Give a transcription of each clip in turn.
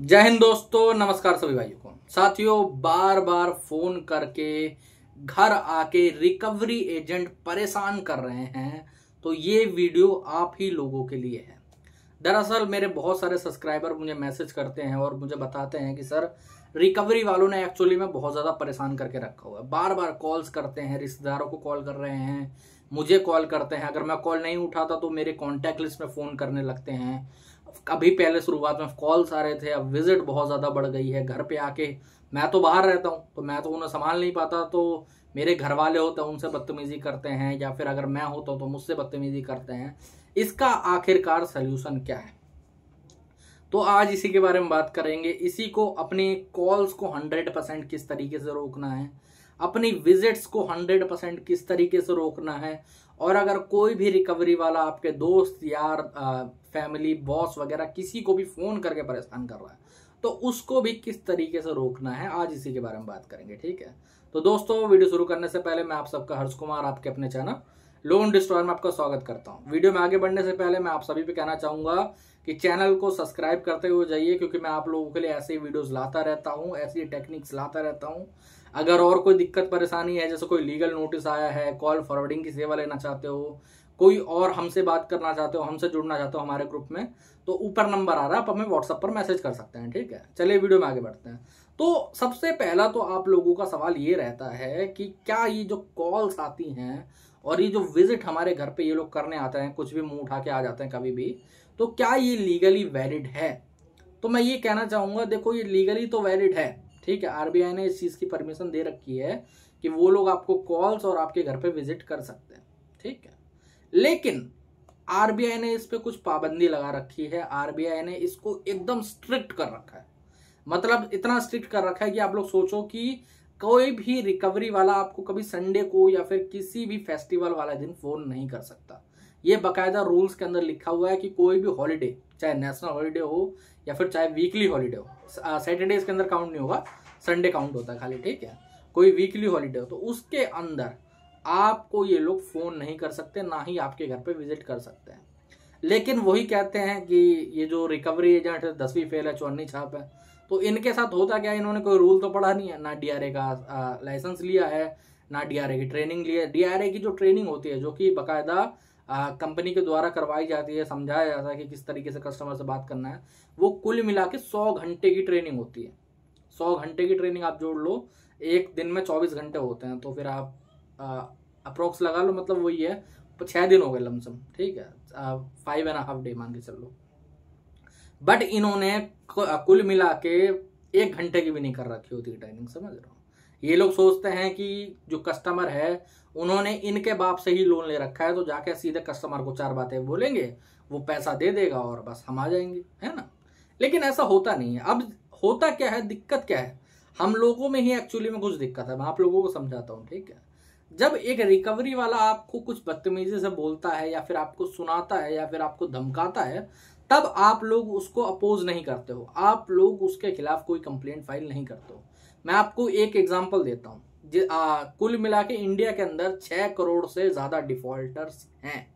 जय हिंद दोस्तों, नमस्कार सभी भाइयों को। साथियों, बार बार फोन करके घर आके रिकवरी एजेंट परेशान कर रहे हैं, तो ये वीडियो आप ही लोगों के लिए है। दरअसल मेरे बहुत सारे सब्सक्राइबर मुझे मैसेज करते हैं और मुझे बताते हैं कि सर, रिकवरी वालों ने एक्चुअली में बहुत ज़्यादा परेशान करके रखा हुआ है। बार बार कॉल्स करते हैं, रिश्तेदारों को कॉल कर रहे हैं, मुझे कॉल करते हैं। अगर मैं कॉल नहीं उठाता तो मेरे कॉन्टैक्ट लिस्ट में फ़ोन करने लगते हैं। अभी पहले शुरुआत में कॉल्स आ रहे थे, अब विजिट बहुत ज़्यादा बढ़ गई है। घर पे आके मैं तो बाहर रहता हूँ तो मैं तो उन्हें संभाल नहीं पाता, तो मेरे घर वाले होते हैं उनसे बदतमीजी करते हैं, या फिर अगर मैं होता तो मुझसे बदतमीजी करते हैं। इसका आखिरकार सल्यूशन क्या है, तो आज इसी के बारे में बात करेंगे। इसी को, अपनी कॉल्स को 100% किस तरीके से रोकना है, अपनी विजिट्स को 100% किस तरीके से रोकना है, और अगर कोई भी रिकवरी वाला आपके दोस्त, यार, फैमिली, बॉस वगैरह किसी को भी फोन करके परेशान कर रहा है तो उसको भी किस तरीके से रोकना है, आज इसी के बारे में बात करेंगे। ठीक है, तो दोस्तों वीडियो शुरू करने से पहले मैं आप सबका हर्ष कुमार, आपके अपने चैनल लोन डिस्ट्रॉयर में आपका स्वागत करता हूं। वीडियो में आगे बढ़ने से पहले मैं आप सभी पे कहना चाहूंगा कि चैनल को सब्सक्राइब करते हुए जाइए, क्योंकि मैं आप लोगों के लिए ऐसे ही वीडियोस लाता रहता हूं, ऐसी टेक्निक्स लाता रहता हूं। अगर और कोई दिक्कत परेशानी है, जैसे कोई लीगल नोटिस आया है, कॉल फॉरवर्डिंग की सेवा लेना चाहते हो, कोई और हमसे बात करना चाहते हो, हमसे जुड़ना चाहते हो हमारे ग्रुप में, तो ऊपर नंबर आ रहा है, आप हमें व्हाट्सएप पर मैसेज कर सकते हैं। ठीक है, चलिए वीडियो में आगे बढ़ते हैं। तो सबसे पहला तो आप लोगों का सवाल ये रहता है कि क्या ये जो कॉल्स आती हैं और ये जो विजिट हमारे घर पे ये लोग करने आते हैं, कुछ भी मुंह उठा के आ जाते हैं कभी भी, तो क्या ये लीगली वैलिड है? तो मैं ये कहना चाहूंगा, देखो ये लीगली तो वैलिड है। ठीक है, आरबीआई ने इस चीज की परमिशन दे रखी है कि वो लोग आपको कॉल्स और आपके घर पे विजिट कर सकते हैं। ठीक है, लेकिन आरबीआई ने इस पे कुछ पाबंदी लगा रखी है। आरबीआई ने इसको एकदम स्ट्रिक्ट कर रखा है, मतलब इतना स्ट्रिक्ट कर रखा है कि आप लोग सोचो कि कोई भी रिकवरी वाला आपको कभी संडे को या फिर किसी भी फेस्टिवल वाला दिन फोन नहीं कर सकता। ये बाकायदा रूल्स के अंदर लिखा हुआ है कि कोई भी हॉलीडे, चाहे नेशनल हॉलीडे हो या फिर चाहे वीकली हॉलीडे हो, सैटरडे इसके अंदर काउंट नहीं होगा, संडे काउंट होता है खाली। ठीक है, कोई वीकली हॉलीडे हो तो उसके अंदर आपको ये लोग फोन नहीं कर सकते, ना ही आपके घर पे विजिट कर सकते हैं। लेकिन वही कहते हैं कि ये जो रिकवरी एजेंट है 10वीं फेल है, 54 छाप है, तो इनके साथ होता क्या है, इन्होंने कोई रूल तो पढ़ा नहीं है, ना डीआरए का लाइसेंस लिया है, ना डीआरए की ट्रेनिंग ली है। डीआरए की जो ट्रेनिंग होती है, जो कि बाकायदा कंपनी के द्वारा करवाई जाती है, समझाया जाता है कि किस तरीके से कस्टमर से बात करना है, वो कुल मिला के 100 घंटे की ट्रेनिंग होती है। 100 घंटे की ट्रेनिंग आप जोड़ लो, एक दिन में 24 घंटे होते हैं, तो फिर आप अप्रोक्स लगा लो, मतलब वही है, 6 दिन हो गए लमसम। ठीक है, 5.5 डे मान के चल लो। बट इन्होंने कुल मिला के 1 घंटे की भी नहीं कर रखी होती ट्रेनिंग, समझ रहे हो। ये लोग सोचते हैं कि जो कस्टमर है उन्होंने इनके बाप से ही लोन ले रखा है, तो जाके सीधे कस्टमर को 4 बातें बोलेंगे, वो पैसा दे देगा और बस हम आ जाएंगे, है ना। लेकिन ऐसा होता नहीं है। अब होता क्या है, दिक्कत क्या है, हम लोगों में ही एक्चुअली में कुछ दिक्कत है। मैं आप लोगों को समझाता हूँ। ठीक है, जब एक रिकवरी वाला आपको कुछ बदतमीजी से बोलता है, या फिर आपको सुनाता है, या फिर आपको धमकाता है, तब आप लोग उसको अपोज नहीं करते हो, आप लोग उसके खिलाफ कोई कंप्लेंट फाइल नहीं करते हो। मैं आपको एक एग्जांपल देता हूँ। कुल मिला के इंडिया के अंदर 6 करोड़ से ज्यादा डिफॉल्टर्स हैं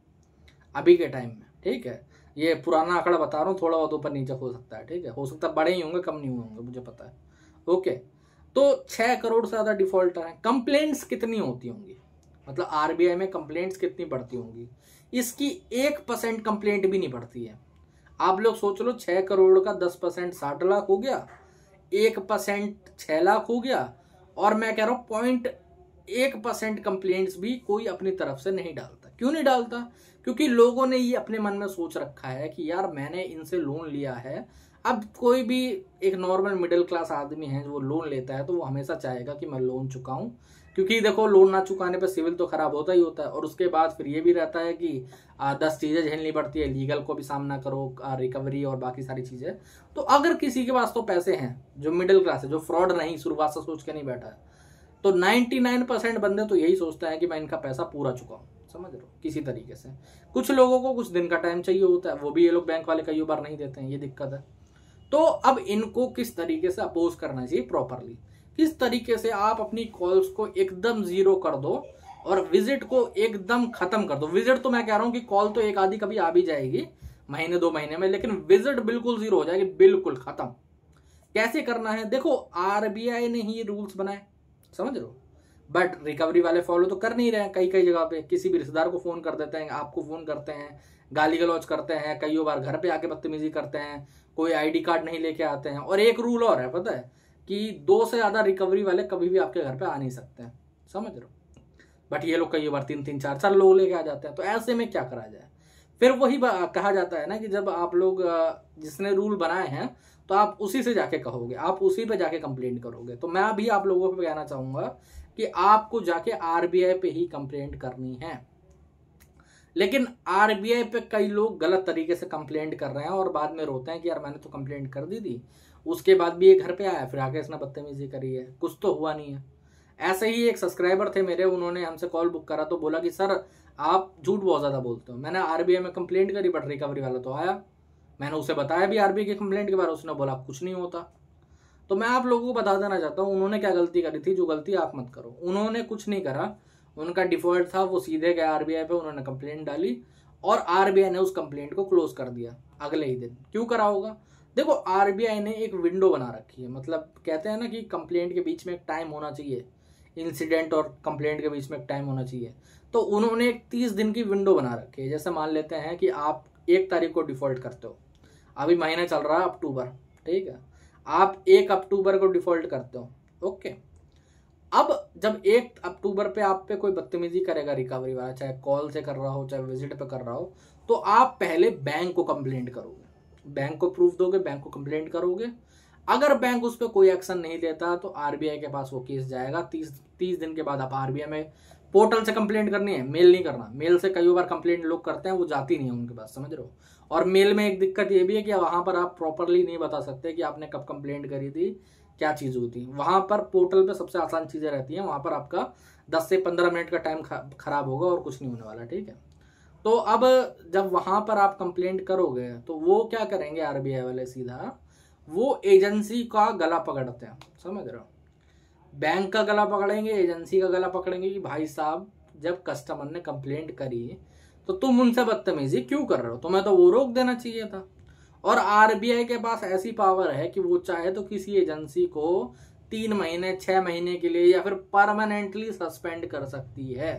अभी के टाइम में। ठीक है, ये पुराना आंकड़ा बता रहा हूँ, थोड़ा बहुत ऊपर नीचे हो सकता है। ठीक है, हो सकता है बड़े ही होंगे, कम नहीं होंगे, मुझे पता है। ओके, तो 6 करोड़ से ज्यादा डिफॉल्टर हैं। कंप्लेंट्स कितनी होती होंगी, मतलब आरबीआई में कंप्लेंट्स कितनी बढ़ती होंगी? इसकी 1% कंप्लेंट भी नहीं बढ़ती है। आप लोग सोच लो, 6 करोड़ का 10% 60 लाख हो गया, 1% 6 लाख हो गया, और मैं कह रहा हूं 0.1% कंप्लेंट्स भी कोई अपनी तरफ से नहीं डालता। क्यों नहीं डालता? क्योंकि लोगों ने ये अपने मन में सोच रखा है कि यार मैंने इनसे लोन लिया है। अब कोई भी एक नॉर्मल मिडिल क्लास आदमी है जो वो लोन लेता है, तो वो हमेशा चाहेगा कि मैं लोन चुकाऊं, क्योंकि देखो लोन ना चुकाने पे सिविल तो खराब होता ही होता है, और उसके बाद फिर ये भी रहता है कि 10 चीजें झेलनी पड़ती है, लीगल को भी सामना करो, रिकवरी और बाकी सारी चीजें। तो अगर किसी के पास तो पैसे हैं, जो मिडिल क्लास है, जो फ्रॉड नहीं शुरुआत से सोच के नहीं बैठा है, तो 99% बंदे तो यही सोचते हैं कि मैं इनका पैसा पूरा चुकाऊं, समझ रहे हो, किसी तरीके से। कुछ लोगों को कुछ दिन का टाइम चाहिए होता है, वो भी ये लोग बैंक वाले कई बार नहीं देते हैं, ये दिक्कत है। तो अब इनको किस तरीके से अपोज करना चाहिए प्रॉपरली, किस तरीके से आप अपनी कॉल्स को एकदम जीरो कर दो और विजिट को एकदम खत्म कर दो। विजिट तो मैं कह रहा हूं कि कॉल तो एक आधी कभी आ भी जाएगी महीने 2 महीने में, लेकिन विजिट बिल्कुल जीरो हो जाएगी, बिल्कुल खत्म। कैसे करना है, देखो आरबीआई ने ही रूल्स बनाए, समझ रहे हो, बट रिकवरी वाले फॉलो तो कर नहीं रहे हैं। कई कई जगह पे किसी भी रिश्तेदार को फोन कर देते हैं, आपको फोन करते हैं, गाली गलौज करते हैं, कई बार घर पे आके बदतमीजी करते हैं, कोई आईडी कार्ड नहीं लेके आते हैं। और एक रूल और है पता है कि 2 से ज्यादा रिकवरी वाले कभी भी आपके घर पे आ नहीं सकते हैं, समझ रहे हो, बट ये लोग कई बार 3-3 4-4 लोग लेके आ जाते हैं। तो ऐसे में क्या करा जाए, फिर वही कहा जाता है ना कि जब आप लोग जिसने रूल बनाए हैं तो आप उसी से जाके कहोगे, आप उसी पे जाके कंप्लेंट करोगे। तो मैं भी आप लोगों पे कहना चाहूंगा कि आपको जाके आरबीआई पे ही कंप्लेंट करनी है। लेकिन आरबीआई पे कई लोग गलत तरीके से कंप्लेंट कर रहे हैं और बाद में रोते हैं कि यार मैंने तो कंप्लेंट कर दी थी, उसके बाद भी ये घर पे आया, फिर आके इसने बदतमीजी करी है, कुछ तो हुआ नहीं है। ऐसे ही एक सब्सक्राइबर थे मेरे, उन्होंने हमसे कॉल बुक करा तो बोला कि सर आप झूठ बहुत ज्यादा बोलते हो, मैंने आरबीआई में कंप्लेंट करी बट रिकवरी वाला तो आया। मैंने उसे बताया भी आरबीआई की कंप्लेंट के बारे में, उसने बोला कुछ नहीं होता। तो मैं आप लोगों को बता देना चाहता हूँ उन्होंने क्या गलती करी थी, जो गलती आप मत करो। उन्होंने कुछ नहीं करा, उनका डिफॉल्ट था, वो सीधे गए आरबीआई पे, उन्होंने कंप्लेंट डाली और आरबीआई ने उस कंप्लेंट को क्लोज कर दिया अगले ही दिन। क्यों करा होगा, देखो आरबीआई ने एक विंडो बना रखी है, मतलब कहते हैं ना कि कंप्लेंट के बीच में एक टाइम होना चाहिए, इंसिडेंट और कंप्लेंट के बीच में एक टाइम होना चाहिए। तो उन्होंने एक 30 दिन की विंडो बना रखी है। जैसे मान लेते हैं कि आप 1 तारीख को डिफॉल्ट करते हो, अभी महीना चल रहा है अक्टूबर, ठीक है, आप 1 अक्टूबर को डिफॉल्ट करते हो, ओके। अब जब 1 अक्टूबर पे आप पे कोई बदतमीजी करेगा रिकवरी वाला, चाहे कॉल से कर रहा हो चाहे विजिट पे कर रहा हो, तो आप पहले बैंक को कंप्लेंट करोगे, बैंक को प्रूफ दोगे, बैंक को कंप्लेंट करोगे। अगर बैंक उस पर कोई एक्शन नहीं लेता तो आरबीआई के पास वो केस जाएगा। 30 दिन के बाद आप आरबीआई में पोर्टल से कंप्लेंट करनी है, मेल नहीं करना। मेल से कई बार कंप्लेंट लोग करते हैं, वो जाती नहीं है उनके पास, समझ रहे हो। और मेल में एक दिक्कत ये भी है कि वहां पर आप प्रॉपरली नहीं बता सकते कि आपने कब कंप्लेंट करी थी, क्या चीज हुई थी। वहां पर पोर्टल पे सबसे आसान चीजें रहती हैं, वहां पर आपका 10 से 15 मिनट का टाइम खराब होगा और कुछ नहीं होने वाला, ठीक है। तो अब जब वहां पर आप कंप्लेंट करोगे तो वो क्या करेंगे आरबीआई वाले, सीधा वो एजेंसी का गला पकड़ते हैं, समझ रहे हो। बैंक का गला पकड़ेंगे, एजेंसी का गला पकड़ेंगे कि भाई साहब जब कस्टमर ने कंप्लेंट करी तो तुम उनसे बदतमीजी क्यों कर रहे हो, तुम्हें तो वो रोक देना चाहिए था। और आरबीआई के पास ऐसी पावर है कि वो चाहे तो किसी एजेंसी को 3 महीने 6 महीने के लिए या फिर परमानेंटली सस्पेंड कर सकती है।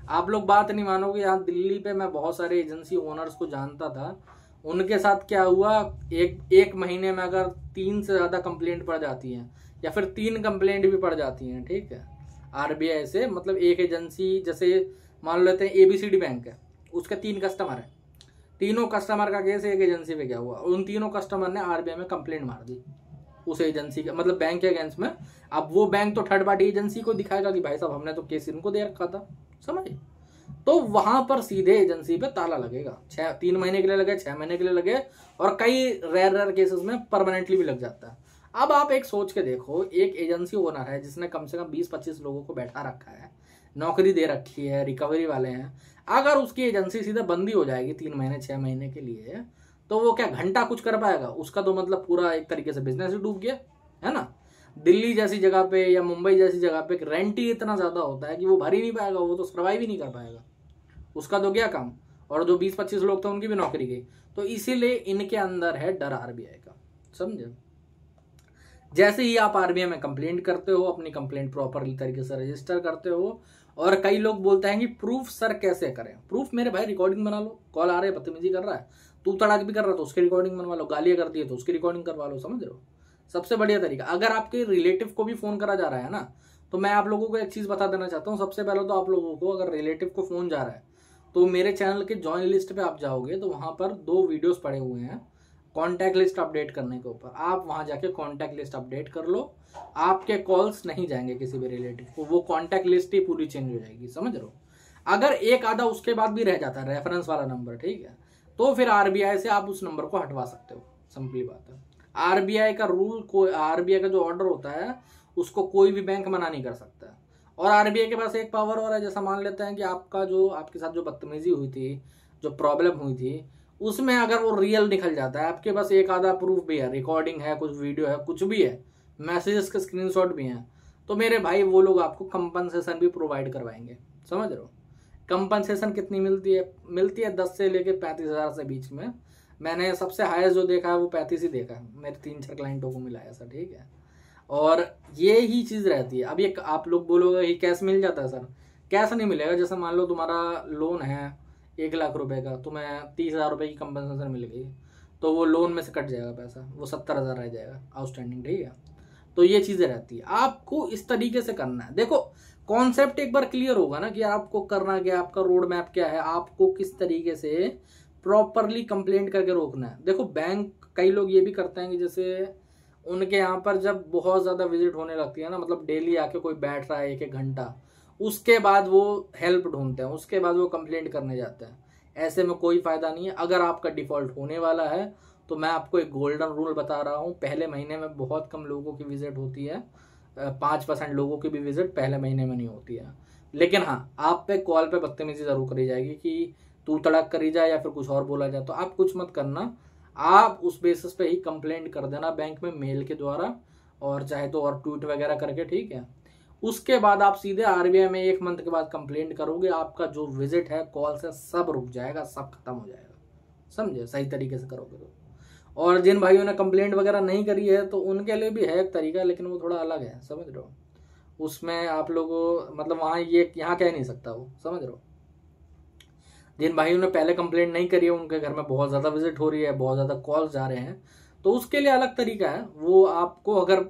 आप लोग बात नहीं मानोगे, यहाँ दिल्ली पे मैं बहुत सारे एजेंसी ओनर्स को जानता था, उनके साथ क्या हुआ, एक महीने में अगर 3 से ज्यादा कंप्लेंट पड़ जाती है या फिर 3 कंप्लेंट भी पड़ जाती हैं, ठीक है, आरबीआई से, मतलब एक एजेंसी, जैसे मान लेते हैं एबीसीडी बैंक है, उसके 3 कस्टमर है, तीनों कस्टमर का केस एक एजेंसी पे क्या हुआ, उन तीनों कस्टमर ने आरबीआई में कंप्लेंट मार दी उस एजेंसी का, मतलब बैंक के अगेंस्ट में। अब वो बैंक तो थर्ड पार्टी एजेंसी को दिखाएगा कि भाई साहब हमने तो केस इनको दे रखा था, समझे। तो वहां पर सीधे एजेंसी पे ताला लगेगा, 3 महीने के लिए लगे, 6 महीने के लिए लगे, और कई रेयर केसेस में परमानेंटली भी लग जाता है। अब आप एक सोच के देखो, एक एजेंसी ओनर है जिसने कम से कम 20-25 लोगों को बैठा रखा है, नौकरी दे रखी है, रिकवरी वाले हैं, अगर उसकी एजेंसी सीधा बंदी हो जाएगी 3 महीने 6 महीने के लिए, तो वो क्या घंटा कुछ कर पाएगा, उसका तो मतलब पूरा एक तरीके से बिजनेस ही डूब गया, है ना। दिल्ली जैसी जगह पे या मुंबई जैसी जगह पे रेंट ही इतना ज्यादा होता है कि वो भर ही नहीं पाएगा, वो तो सर्वाइव ही नहीं कर पाएगा, उसका तो गया काम। और जो 20-25 लोग थे उनकी भी नौकरी गई। तो इसीलिए इनके अंदर है डर आरबीआई का, समझे। जैसे ही आप आरबीआई में कंप्लेंट करते हो, अपनी कंप्लेंट प्रॉपरली तरीके से रजिस्टर करते हो, और कई लोग बोलते हैं कि प्रूफ सर कैसे करें, प्रूफ मेरे भाई रिकॉर्डिंग बना लो, कॉल आ रहे है, बदतमीजी कर रहा है, तू तड़ाक भी कर रहा है तो उसकी रिकॉर्डिंग बनवा लो, गालियां कर दी है तो उसकी रिकॉर्डिंग करवा लो, समझ रहे हो। सबसे बढ़िया तरीका, अगर आपके रिलेटिव को भी फोन करा जा रहा है ना, तो मैं आप लोगों को एक चीज बता देना चाहता हूँ। सबसे पहले तो आप लोगों को अगर रिलेटिव को फोन जा रहा है तो मेरे चैनल के ज्वाइन लिस्ट पे आप जाओगे तो वहां पर 2 वीडियोस पड़े हुए हैं कॉन्टैक्ट लिस्ट अपडेट करने के ऊपर। आप वहां जाके कॉन्टैक्ट लिस्ट अपडेट कर लो, आपके कॉल्स नहीं जाएंगे किसी भी रिलेटिव को, वो कॉन्टैक्ट लिस्ट ही पूरी चेंज हो जाएगी, समझ रहे हो। अगर एक आधा उसके बाद भी रह जाता है रेफरेंस वाला नंबर, ठीक है, तो फिर आरबीआई से आप उस नंबर को हटवा सकते हो, सिंपली बात है। आरबीआई का रूल, कोई आरबीआई का जो ऑर्डर होता है उसको कोई भी बैंक मना नहीं कर सकता। और आरबीआई के पास एक पावर और है, जैसा मान लेते हैं कि आपके साथ जो बदतमीजी हुई थी, जो प्रॉब्लम हुई थी, उसमें अगर वो रियल निकल जाता है, आपके पास एक आधा प्रूफ भी है, रिकॉर्डिंग है, कुछ वीडियो है, कुछ भी है, मैसेजेस के स्क्रीनशॉट भी हैं, तो मेरे भाई वो लोग आपको कंपनसेशन भी प्रोवाइड करवाएंगे, समझ रहे हो। कंपनसेशन कितनी मिलती है, 10 से लेके 35,000 से बीच में मैंने सबसे हाईएस्ट जो देखा है वो 35 ही देखा है, मेरे 3-4 क्लाइंटों को मिला ऐसा, ठीक है। और ये ही चीज़ रहती है। अब ये आप लोग बोलोगे कि कैश मिल जाता है सर, कैश नहीं मिलेगा। जैसे मान लो तुम्हारा लोन है 1 लाख रुपए का, तुम्हें 30,000 रुपये की कंपनसेशन मिल गई, तो वो लोन में से कट जाएगा पैसा, वो 70,000 रह जाएगा आउटस्टैंडिंग, ठीक है। तो ये चीज़ें रहती है, आपको इस तरीके से करना है। देखो कॉन्सेप्ट एक बार क्लियर होगा ना कि आपको करना क्या, आपका रोड मैप क्या है, आपको किस तरीके से प्रॉपरली कंप्लेंट करके रोकना है। देखो बैंक, कई लोग ये भी करते हैं कि जैसे उनके यहाँ पर जब बहुत ज़्यादा विजिट होने लगती है ना, मतलब डेली आके कोई बैठ रहा है 1-1 घंटा, उसके बाद वो हेल्प ढूंढते हैं, उसके बाद वो कंप्लेंट करने जाते हैं। ऐसे में कोई फ़ायदा नहीं है। अगर आपका डिफ़ॉल्ट होने वाला है तो मैं आपको एक गोल्डन रूल बता रहा हूँ, पहले महीने में बहुत कम लोगों की विजिट होती है, 5% लोगों की भी विजिट पहले महीने में नहीं होती है। लेकिन हाँ, आप पे कॉल पे बदतमीजी ज़रूर करी जाएगी कि तू तड़क करी जाए या फिर कुछ और बोला जाए, तो आप कुछ मत करना, आप उस बेसिस पे ही कंप्लेंट कर देना बैंक में मेल के द्वारा, और चाहे तो और ट्वीट वगैरह करके, ठीक है। उसके बाद आप सीधे आरबीआई में 1 मंथ के बाद कंप्लेंट करोगे, आपका जो विजिट है कॉल से सब रुक जाएगा, सब खत्म हो जाएगा, समझे, सही तरीके से करोगे तो। और जिन भाइयों ने कंप्लेंट वगैरह नहीं करी है तो उनके लिए भी है एक तरीका, लेकिन वो थोड़ा अलग है, समझ रहे हो। उसमें आप लोगों मतलब वहाँ ये यहाँ कह नहीं सकता वो, समझ रहे हो। जिन भाइयों ने पहले कंप्लेंट नहीं करी है, उनके घर में बहुत ज़्यादा विजिट हो रही है, बहुत ज़्यादा कॉल्स जा रहे हैं, तो उसके लिए अलग तरीका है। वो आपको अगर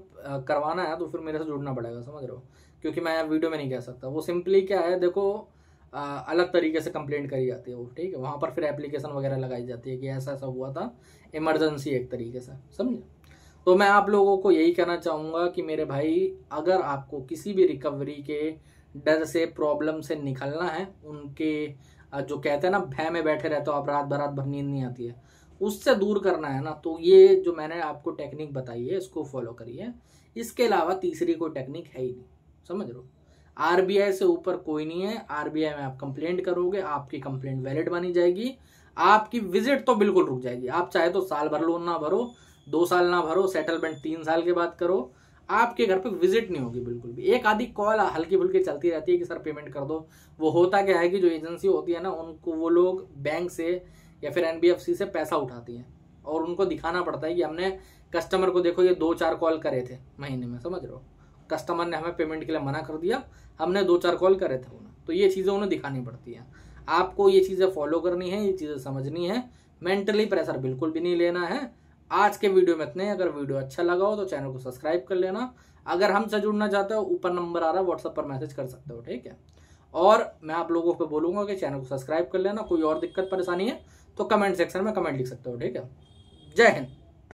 करवाना है तो फिर मेरे से जुड़ना पड़ेगा, समझ रहे हो, क्योंकि मैं वीडियो में नहीं कह सकता। वो सिंपली क्या है, देखो अलग तरीके से कंप्लेंट करी जाती है वो, ठीक है। वहाँ पर फिर एप्लीकेशन वगैरह लगाई जाती है कि ऐसा ऐसा हुआ था, इमरजेंसी एक तरीके से, समझे। तो मैं आप लोगों को यही कहना चाहूँगा कि मेरे भाई, अगर आपको किसी भी रिकवरी के डर से, प्रॉब्लम से निकलना है, उनके जो कहते हैं ना भय में बैठे रहते हो आप, रात भर नींद नहीं आती है, उससे दूर करना है ना, तो ये जो मैंने आपको टेक्निक बताई है इसको फॉलो करिए। इसके अलावा तीसरी कोई टेक्निक है ही नहीं, समझ लो। आरबीआई से ऊपर कोई नहीं है। आरबीआई में आप कंप्लेंट करोगे, आपकी कंप्लेंट वैलिड मानी जाएगी, आपकी विजिट तो बिल्कुल रुक जाएगी। आप चाहे तो साल भर लोन ना भरो, 2 साल ना भरो, सेटलमेंट 3 साल के बाद करो, आपके घर पे विजिट नहीं होगी बिल्कुल भी। एक आधी कॉल हल्की फुल्की चलती रहती है कि सर पेमेंट कर दो। वो होता क्या है कि जो एजेंसी होती है ना, उनको वो लोग बैंक से या फिर एनबीएफसी से पैसा उठाती हैं, और उनको दिखाना पड़ता है कि हमने कस्टमर को, देखो ये 2-4 कॉल करे थे महीने में, समझ रहे हो, कस्टमर ने हमें पेमेंट के लिए मना कर दिया, हमने 2-4 कॉल करे थे उन्हें, तो ये चीज़ें उन्हें दिखानी पड़ती हैं। आपको ये चीज़ें फॉलो करनी है, ये चीज़ें समझनी है, मेंटली प्रेशर बिल्कुल भी नहीं लेना है। आज के वीडियो में इतने। अगर वीडियो अच्छा लगा हो तो चैनल को सब्सक्राइब कर लेना। अगर हमसे जुड़ना चाहते हो, ऊपर नंबर आ रहा है, व्हाट्सएप पर मैसेज कर सकते हो, ठीक है। और मैं आप लोगों को बोलूंगा कि चैनल को सब्सक्राइब कर लेना। कोई और दिक्कत परेशानी है तो कमेंट सेक्शन में कमेंट लिख सकते हो, ठीक है। जय हिंद।